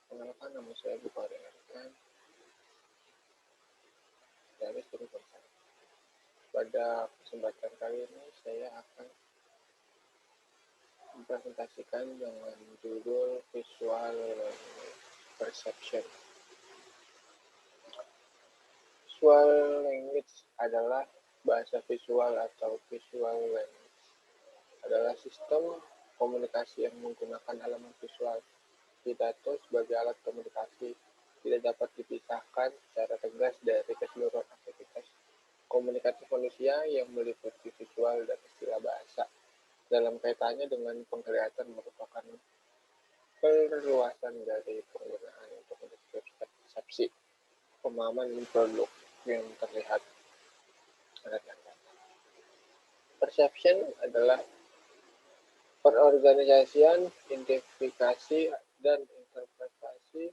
Perkenalkan, nama saya Bukhari Arkan dari Studi Konsep. Pada kesempatan kali ini saya akan mempresentasikan dengan judul Visual Perception. Visual language adalah bahasa visual atau visual language. Adalah sistem komunikasi yang menggunakan elemen visual. Pidato sebagai alat komunikasi tidak dapat dipisahkan secara tegas dari keseluruhan aktivitas komunikatif manusia yang meliputi visual dan istilah bahasa. Dalam kaitannya dengan penglihatan merupakan perluasan dari penggunaan untuk mendeskripsikan persepsi, pemahaman produk yang terlihat. Perception adalah perorganisasian, identifikasi, dan interpretasi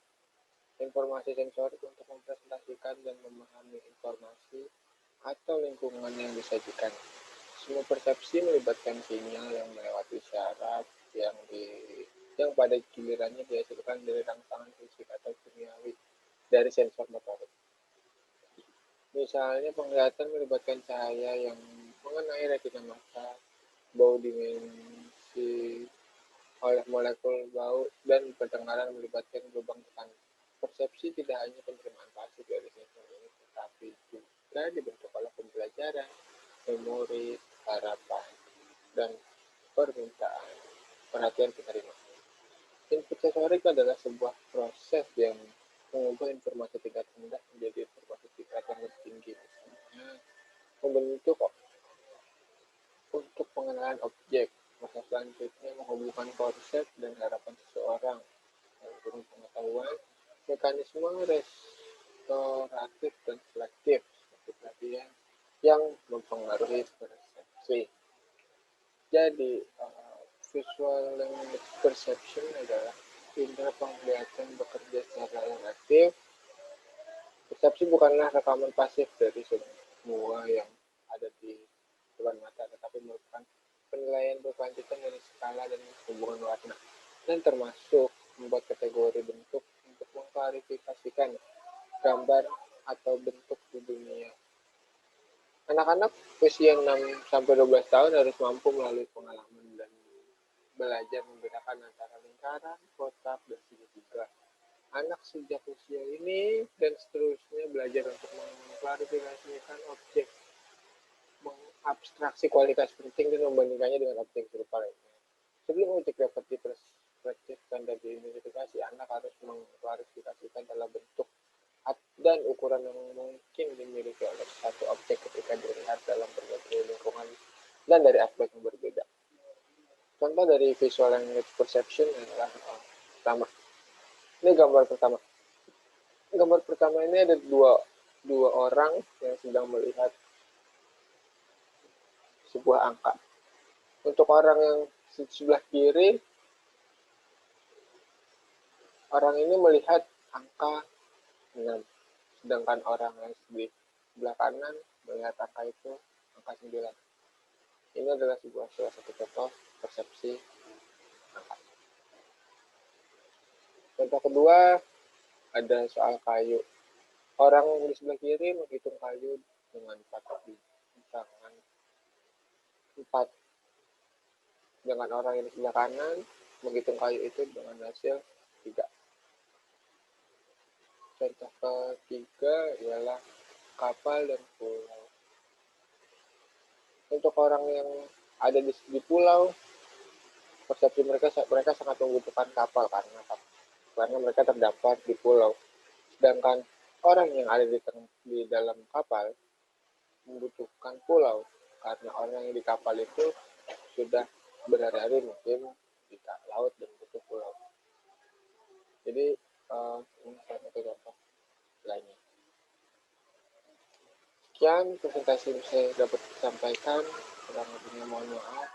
informasi sensorik untuk mempresentasikan dan memahami informasi atau lingkungan yang disajikan. Semua persepsi melibatkan sinyal yang melewati syarat yang pada gilirannya dihasilkan dari rangsangan fisik atau kimiawi dari sensor motorik. Misalnya penglihatan melibatkan cahaya yang mengenai retina mata, bau dimensi oleh molekul bau, dan pendengaran melibatkan gelombang tekanan. Persepsi tidak hanya penerimaan pasif dari sensor ini, tetapi juga dibentuk oleh pembelajaran, memori, harapan, dan permintaan perhatian penerima. Input sensorik adalah sebuah proses yang mengubah informasi tingkat rendah menjadi informasi tingkat yang lebih tinggi. Misalnya, membentuk untuk pengenalan objek. Masa selanjutnya menghubungkan konsep dan harapan seseorang. Turun pengetahuan, mekanisme restoratif dan selektif seperti pelatihan yang mempengaruhi persepsi. Jadi, visual language perception adalah indera penglihatan bekerja secara aktif. Persepsi bukanlah rekaman pasif dari semua yang ada di depan mata, tetapi merupakan penilaian berkelanjutan dari skala dan hubungan warna, dan termasuk membuat kategori bentuk untuk mengklarifikasikan gambar atau bentuk di dunia. Anak-anak usia 6-12 tahun harus mampu melalui pengalaman dan belajar membedakan antara lingkaran, kotak, dan segitiga. Anak sejak usia ini dan seterusnya belajar untuk mengklarifikasikan objek, mengabstraksi kualitas penting, dan membandingkannya dengan objek serupa lainnya. Sebelum objek dapat diperspektifkan dan diidentifikasi, anak harus mengklarifikasikan dalam bentuk dan ukuran yang mungkin dimiliki oleh satu objek ketika dilihat dalam berbagai lingkungan dan dari aspek yang berbeda. Contoh dari visual language perception adalah pertama. Ini gambar pertama. Gambar pertama ini ada dua orang yang sedang melihat sebuah angka. Untuk orang yang sebelah kiri, orang ini melihat angka 6. Sedangkan orang yang di sebelah kanan melihat angka itu angka 9. Ini adalah salah satu contoh persepsi angka. Contoh kedua, ada soal kayu. Orang di sebelah kiri menghitung kayu dengan 4 tangan 4. Dengan orang yang di sebelah kanan menghitung kayu itu dengan hasil 3. Contoh ketiga ialah kapal dan pulau. Untuk orang yang ada di pulau, persepsi mereka sangat membutuhkan kapal karena mereka terdapat di pulau. Sedangkan orang yang ada di dalam kapal membutuhkan pulau karena orang yang di kapal itu sudah berhari-hari mungkin di laut dan butuh pulau. Jadi ini salah satu contoh lainnya. Sekian presentasi yang saya dapat sampaikan. Kurang lebihnya mohon maaf.